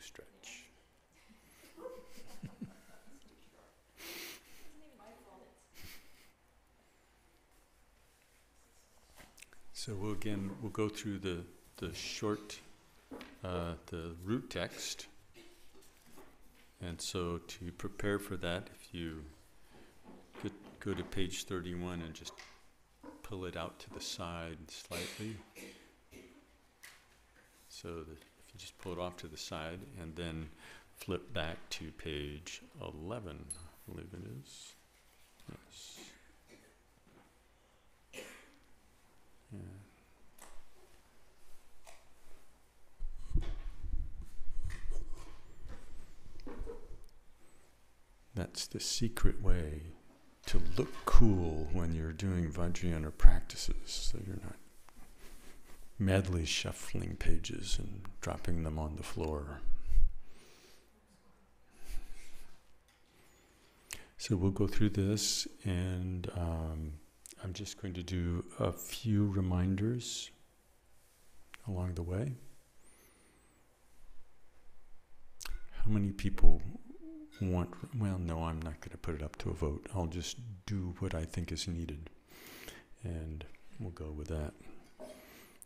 stretch. So we'll go through the short, the root text. And so to prepare for that, if you could go to page 31 and just pull it out to the side slightly. So that if you just pull it off to the side and then flip back to page 11, I believe it is. Yes. Yeah. That's the secret way to look cool when you're doing Vajrayana practices, so you're not madly shuffling pages and dropping them on the floor. So we'll go through this, and I'm just going to do a few reminders along the way. How many people want, well, no, I'm not going to put it up to a vote. I'll just do what I think is needed, and we'll go with that.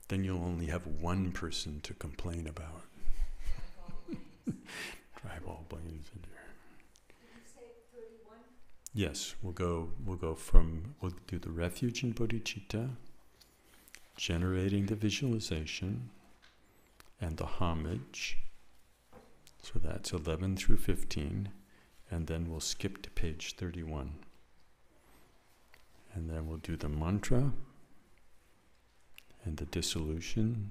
Then you'll only have one person to complain about. Drive all blames into her. Did you say 31? Yes, we'll do the refuge in bodhicitta, generating the visualization, and the homage. So that's 11 through 15, and then we'll skip to page 31. And then we'll do the mantra, and the dissolution,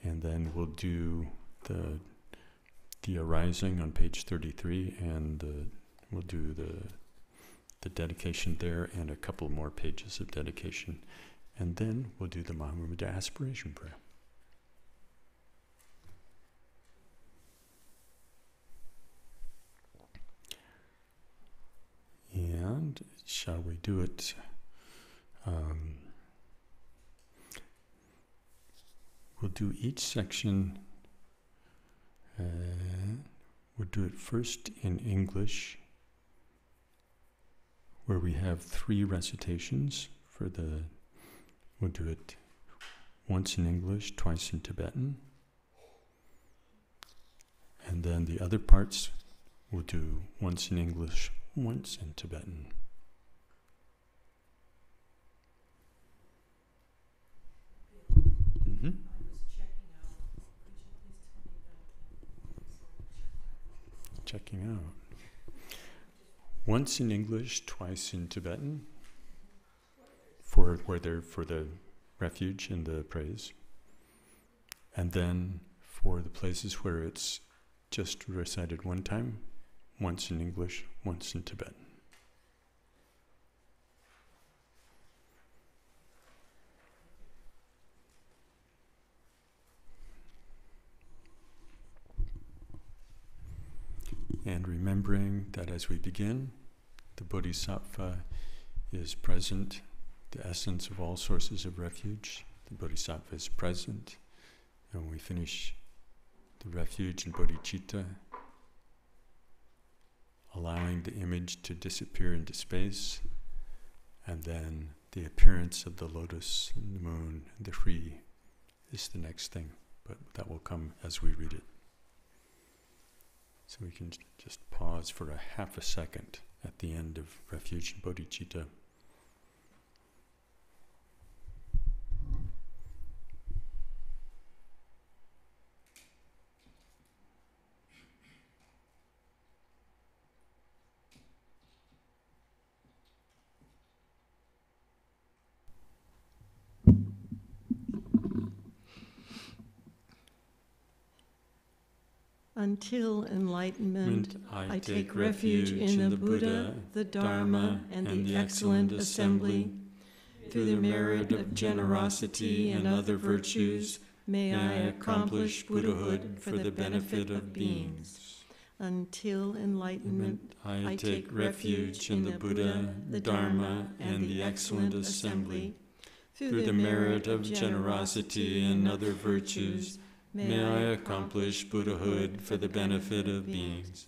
and then we'll do the arising on page 33, and we'll do the dedication there, and a couple more pages of dedication, and then we'll do the Mahamudra aspiration prayer. And shall we do it? We'll do each section, we'll do it first in English, where we have 3 recitations we'll do it once in English, twice in Tibetan. And then the other parts we'll do once in English, once in Tibetan. Mm-hmm. Checking out. Once in English, twice in Tibetan, for the refuge and the praise. And then for the places where it's just recited one time, once in English, once in Tibetan. And remembering that as we begin, the Bodhisattva is present, the essence of all sources of refuge. The Bodhisattva is present. And when we finish the refuge in bodhicitta, allowing the image to disappear into space, and then the appearance of the lotus and the moon and the tree is the next thing, but that will come as we read it. So we can just pause for a half a second at the end of refuge in bodhicitta. Until enlightenment, I take refuge in the Buddha, the Dharma, and the excellent assembly. Through the merit of generosity and other virtues, may I accomplish Buddhahood for the benefit of beings. Until enlightenment, I take refuge in the Buddha, the Dharma, and the excellent assembly. Through the merit of generosity and other virtues, May I accomplish Buddhahood for the benefit of beings.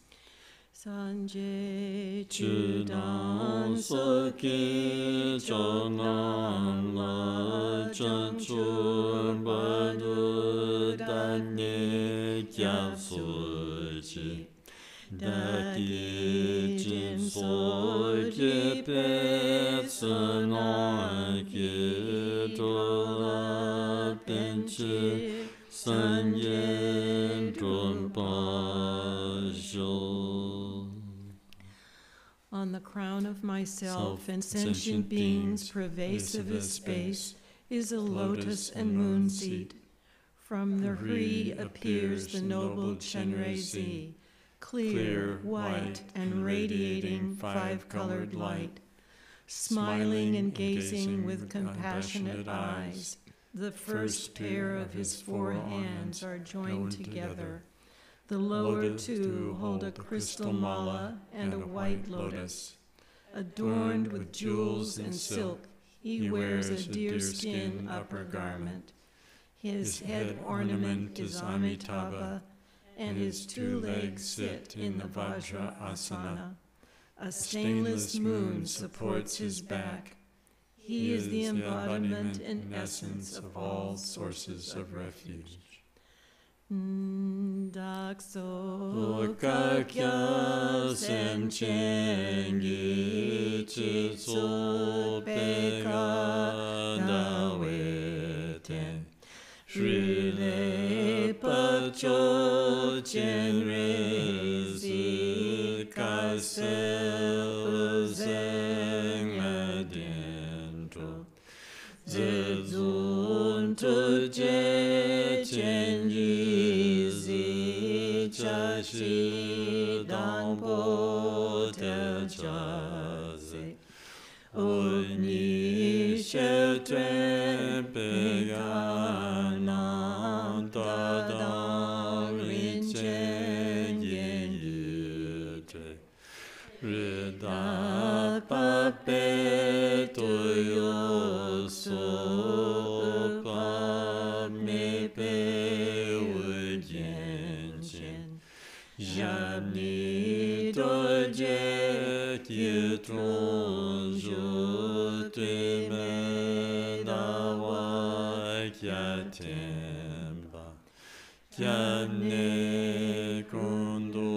Sanje Chudan Soki Chonam La Chanchur Badu Danye Kyapsuchi Daki Jin Soki Petsunaki Tola Penchi Sanyen Drupasho. On the crown of myself and sentient beings, pervasive as space, is a lotus and moon seat. From the Hri appears the noble Chenaezig, clear, white, and radiating five-colored light. Smiling and gazing with compassionate eyes, the first pair of his four hands are joined together. The lower two hold a crystal mala and a white lotus. Adorned with jewels and silk, he wears a deerskin upper garment. His head ornament is Amitabha, and his two legs sit in the Vajra asana. A stainless moon supports his back. He is the embodiment and essence of all sources of refuge. Dakso kakya sem chengi chitso peka dawete Shrile pacho chenrezi kase uzeng adentro zezun tuje chenji zi chashi dambo te chaze oni shetren peganam tadam rinchen yeyute rida pape toyo so pa me pe ujenchen Jani doje kitron jote me dawa kyatemba kyane kondo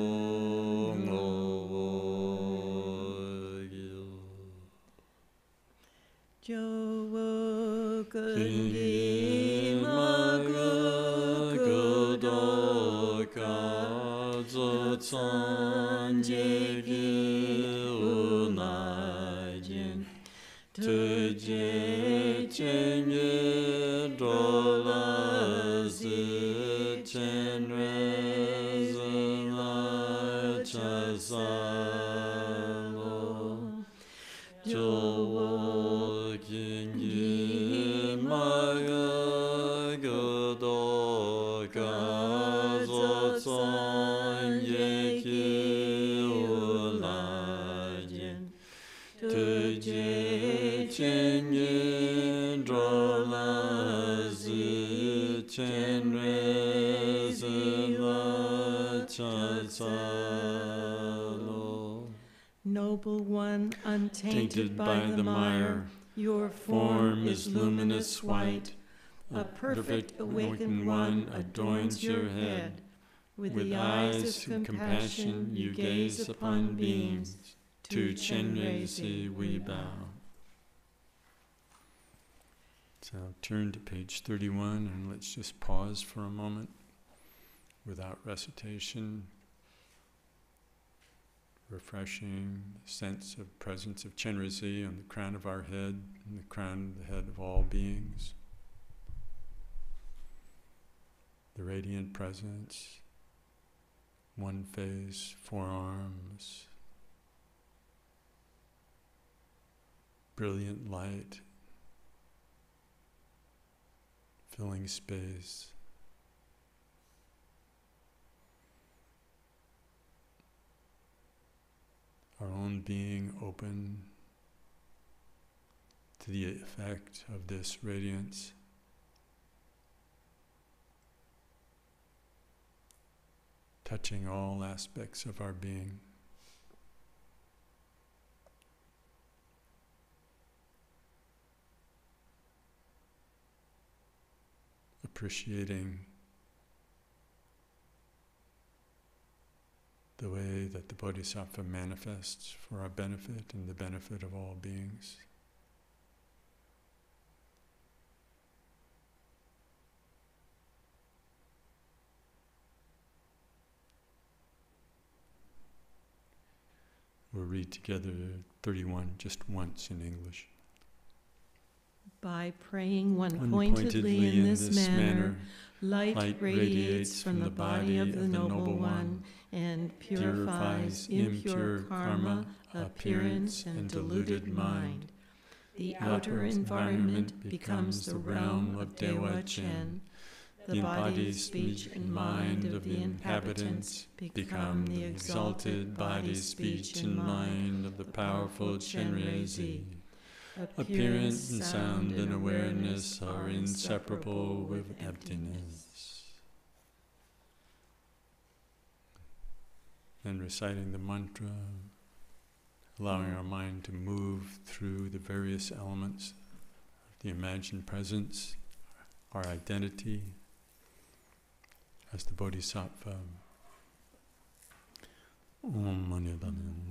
ngogyo Jowo kundi maga kudoka Sanjegi unajen tuje chenye dolazi chenrezi la chasalo jowo kingi maga godoka zotsan Tuje chenye drolazi chenrezi la chasalo. Noble one, untainted by the mire, your form is luminous white. A perfect awakened one adorns your head. With the eyes of compassion you gaze upon beings. To Chenaezig we bow. So turn to page 31 and let's just pause for a moment without recitation, refreshing the sense of presence of Chenaezig on the crown of our head and the crown of the head of all beings. The radiant presence, one face, four arms, brilliant light, filling space. Our own being open to the effect of this radiance. touching all aspects of our being. Appreciating the way that the Bodhisattva manifests for our benefit and the benefit of all beings. We'll read together 31 just once in English. By praying one pointedly in this manner, light radiates from the body of the Noble One and purifies impure karma, appearance, and deluded mind. The outer environment becomes the realm of Dewa Chen. The body, speech, and mind of the inhabitants become the exalted body, speech, and mind of the powerful Chenaezig. Appearance and sound and awareness are inseparable with emptiness. And reciting the mantra, allowing our mind to move through the various elements of the imagined presence, our identity, as the Bodhisattva. Om Mani Padme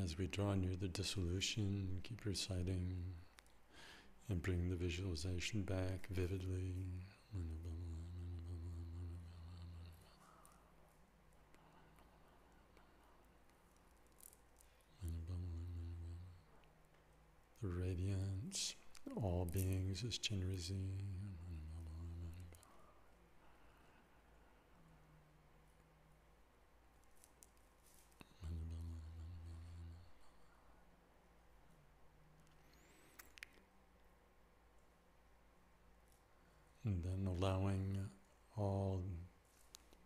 as we draw near the dissolution, keep reciting and bring the visualization back vividly. The radiance, all beings is Chenaezig. And then allowing all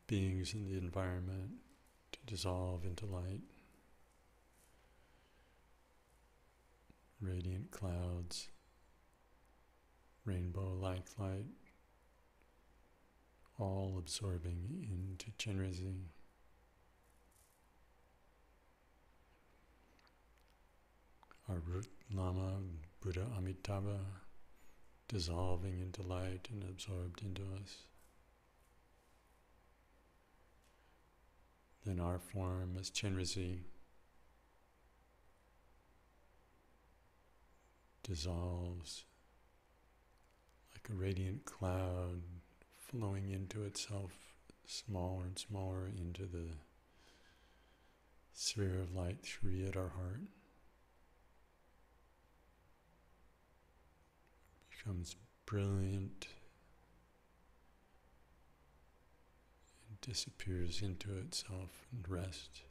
beings in the environment to dissolve into light. Radiant clouds, rainbow-like light, all absorbing into Chenaezig. Our root Lama, Buddha Amitabha, dissolving into light and absorbed into us. Then our form as Chenaezig dissolves like a radiant cloud, flowing into itself, smaller and smaller, into the sphere of light three at our heart. Becomes brilliant and disappears into itself and rest.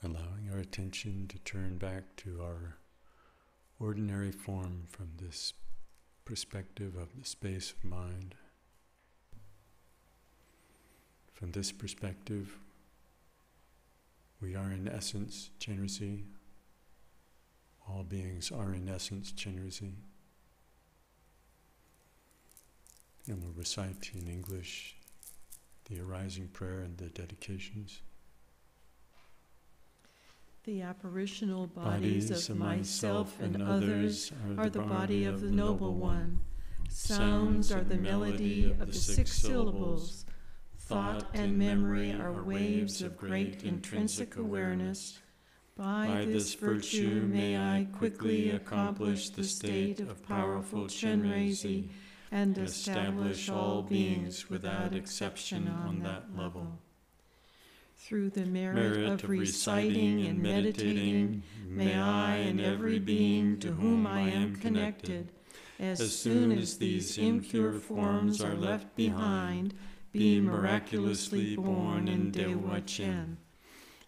Allowing our attention to turn back to our ordinary form from this perspective of the space of mind. From this perspective, we are in essence Chenaezig. All beings are in essence Chenaezig. And we'll recite in English the arising prayer and the dedications. The apparitional bodies of myself and others are the body of the Noble One. Sounds are the melody of the 6 syllables. Thought and memory are waves of great intrinsic awareness. By this virtue may I quickly accomplish the state of powerful Chenaezig and establish all beings without exception on that level. Through the merit of reciting and meditating, may I and every being to whom I am connected, as soon as these impure forms are left behind, be miraculously born in Dewa Chen.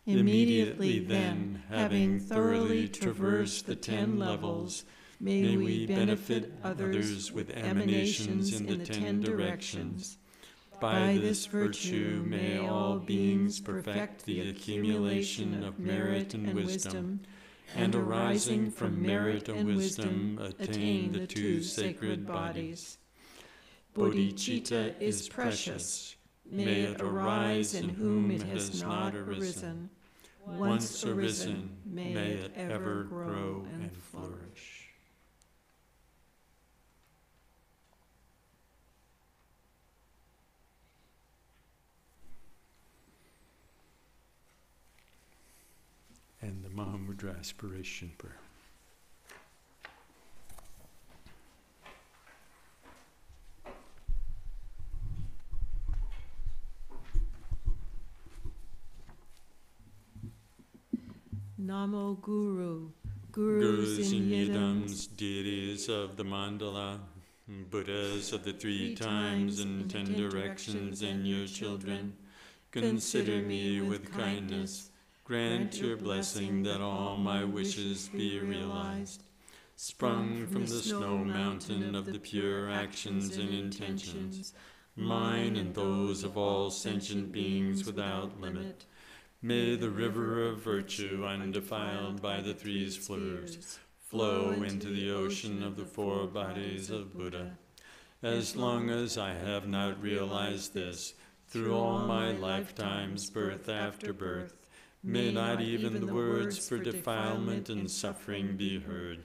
Immediately then, having thoroughly traversed the 10 levels, may we benefit others with emanations in the 10 directions. By this virtue may all beings perfect the accumulation of merit and wisdom, and arising from merit and wisdom attain the 2 sacred bodies. Bodhicitta is precious. May it arise in whom it has not arisen. Once arisen, may it ever grow and flourish. And the Mahamudra aspiration prayer. Namo Guru, Gurus and and yidams, deities of the mandala, Buddhas of the 3 times and 10 directions, and your children, consider me with kindness. Grant your blessing that all my wishes be realized. Sprung from the snow mountain of the pure actions and intentions, mine and those of all sentient beings without limit, may the river of virtue, undefiled by the 3 slurs, flow into the ocean of the 4 bodies of Buddha. As long as I have not realized this, through all my lifetimes, birth after birth, may not even the words for defilement and suffering be heard,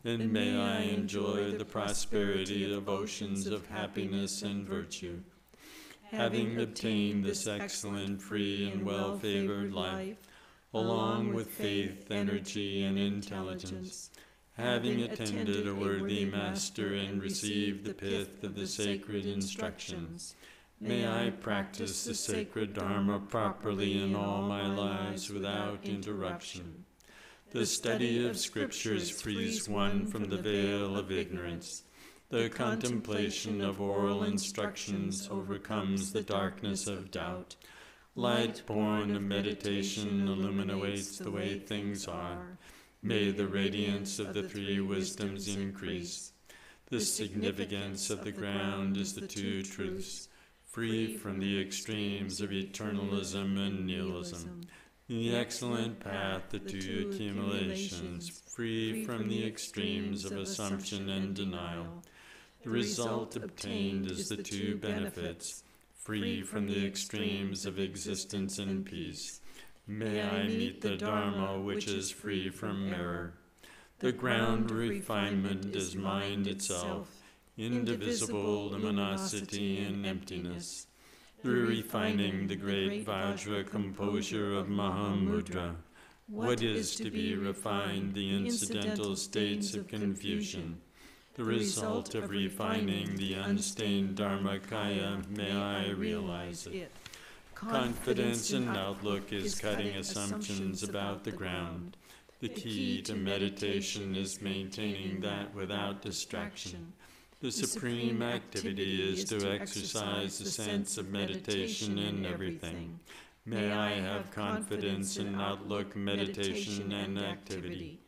and may I enjoy the prosperity of oceans of happiness and virtue. Having obtained this excellent, free, and well-favored life, along with faith, energy, and intelligence, having attended a worthy master and received the pith of the sacred instructions, may I practice the sacred Dharma properly in all my lives without interruption. The study of Scriptures frees one from the veil of ignorance. The contemplation of oral instructions overcomes the darkness of doubt. Light born of meditation illuminates the way things are. May the radiance of the 3 wisdoms increase. The significance of the ground is the 2 truths, free from the extremes of eternalism and nihilism. The excellent path, the 2 accumulations, free from the extremes of assumption and denial. The result obtained is the 2 benefits, free from the extremes of existence and peace. May I meet the Dharma which is free from error. The ground of refinement is mind itself, indivisible luminosity and emptiness. Through refining the great Vajra composure of Mahamudra, what is to be refined? The incidental states of confusion. The result of refining the unstained Dharmakaya, may I realize it. Confidence and outlook is cutting assumptions about the ground. The key to meditation is maintaining that without distraction. The supreme activity is to exercise the sense of meditation in everything. May I have confidence in outlook, meditation, and activity.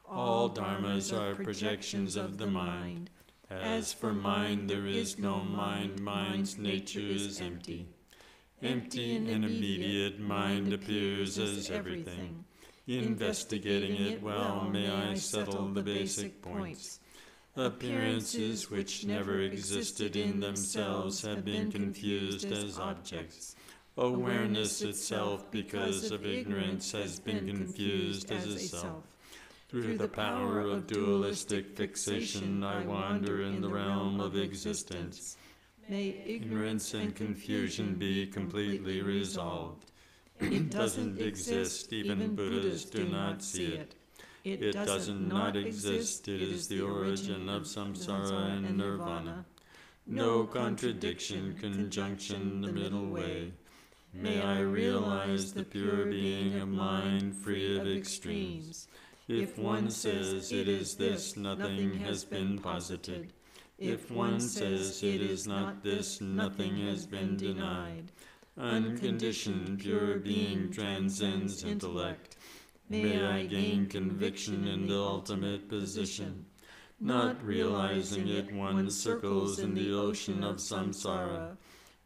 All dharmas are projections of the mind. As for mind, there is no mind. Mind's nature is empty. Empty and immediate, mind appears as everything. Investigating it well, may I settle the basic points. Appearances which never existed in themselves have been confused as objects. Awareness itself, because of ignorance, has been confused as a self. Through the power of dualistic fixation, I wander in the realm of existence. May ignorance and confusion be completely resolved. It doesn't exist, even Buddhas do not see it. It does not exist, it is the origin of samsara and nirvana. No contradiction, conjunction, the middle way. May I realize the pure being of mind, free of extremes. If one says it is this, nothing has been posited. If one says it is not this, nothing has been denied. Unconditioned, pure being transcends intellect. May I gain conviction in the ultimate position. Not realizing it, one circles in the ocean of samsara.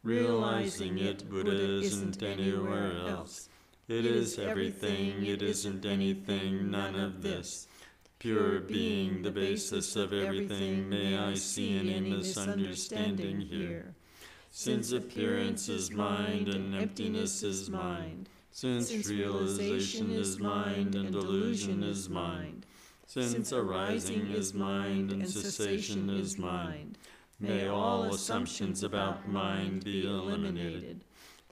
Realizing it, Buddha isn't anywhere else. It is everything, it isn't anything, none of this. Pure being, the basis of everything, may I see any misunderstanding here. Since appearance is mind and emptiness is mind, since realization is mind and delusion is mind, since arising is mind and cessation is mind, may all assumptions about mind be eliminated.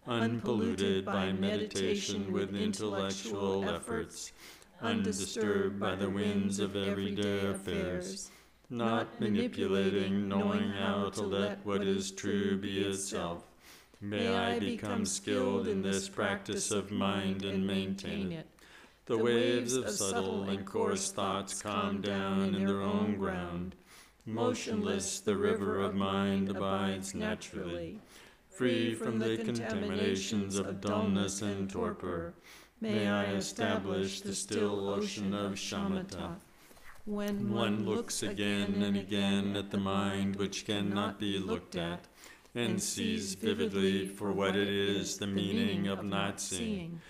Unpolluted by meditation with intellectual efforts, undisturbed by the winds of everyday affairs, not manipulating, knowing how to let what is true be itself. May I become skilled in this practice of mind and maintain it. The waves of subtle and coarse thoughts calm down in their own ground. Motionless, the river of mind abides naturally. Free from the contaminations of dullness and torpor, may I establish the still ocean of shamatha. When one looks again and again at the mind which cannot be looked at, and sees vividly for what it is the meaning of not seeing,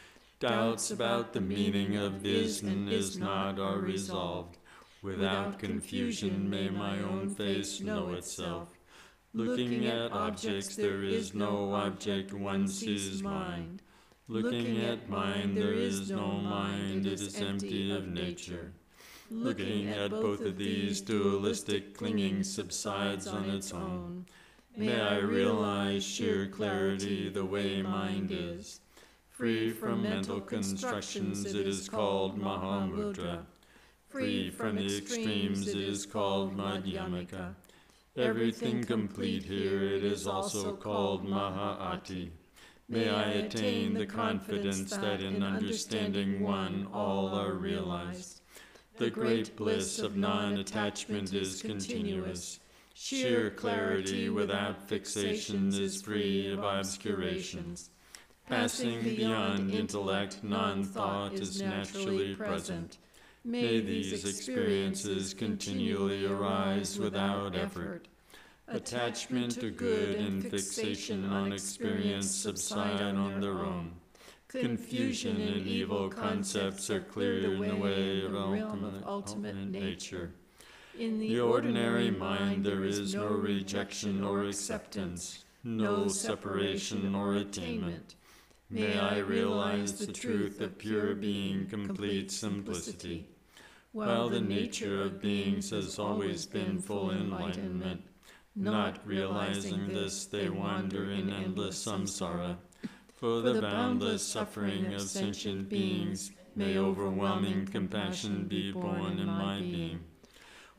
doubts about the meaning of is and is not are resolved. Without confusion may my own face know itself. Looking at objects there is no object, one sees mind. Looking at mind there is no mind, it is empty of nature. Looking at both of these, dualistic clinging subsides on its own. May I realize sheer clarity the way mind is. Free from mental constructions, it is called Mahamudra. Free from the extremes, it is called Madhyamaka. Everything complete here, it is also called Mahaati. May I attain the confidence that in understanding one, all are realized. The great bliss of non-attachment is continuous. Sheer clarity without fixation is free of obscurations. Passing beyond intellect, non-thought is naturally present. May these experiences continually arise without effort. Attachment to good and fixation on experience subside on their own. Confusion and evil concepts are cleared in the way of ultimate nature. In the ordinary mind there is no rejection or acceptance, no separation or attainment. May I realize the truth of pure being, complete simplicity. While the nature of beings has always been full enlightenment, not realizing this, they wander in endless samsara. For the boundless suffering of sentient beings, may overwhelming compassion be born in my being.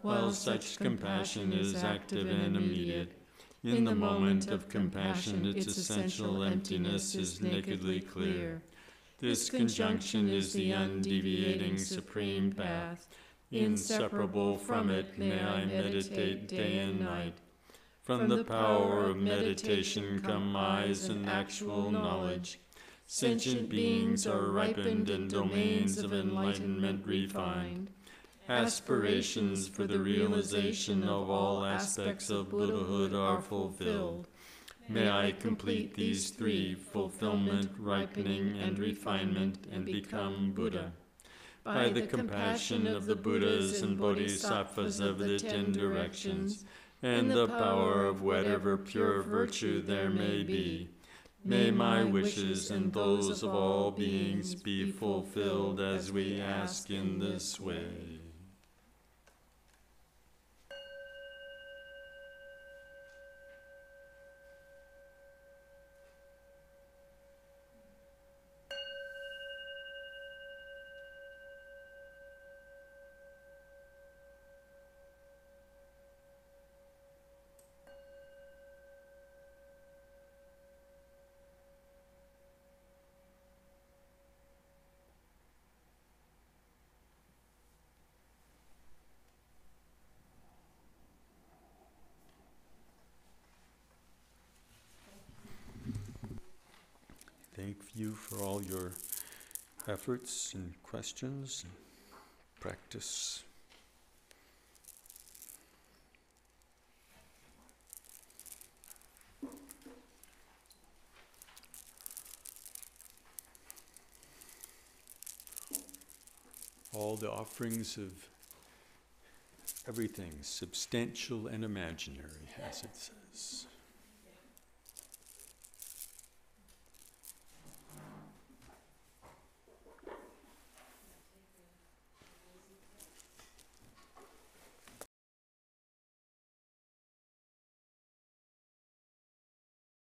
While such compassion is active and immediate, in the moment of compassion its essential emptiness is nakedly clear. This conjunction is the undeviating supreme path. Inseparable from it may I meditate day and night. From the power of meditation come eyes and actual knowledge. Sentient beings are ripened and domains of enlightenment refined. Aspirations for the realization of all aspects of Buddhahood are fulfilled. May I complete these three, fulfillment, ripening, and refinement, and become Buddha. By the compassion of the Buddhas and Bodhisattvas of the 10 directions, and the power of whatever pure virtue there may be, may my wishes and those of all beings be fulfilled as we ask in this way. Thank you for all your efforts and questions and practice. All the offerings of everything, substantial and imaginary, as it says.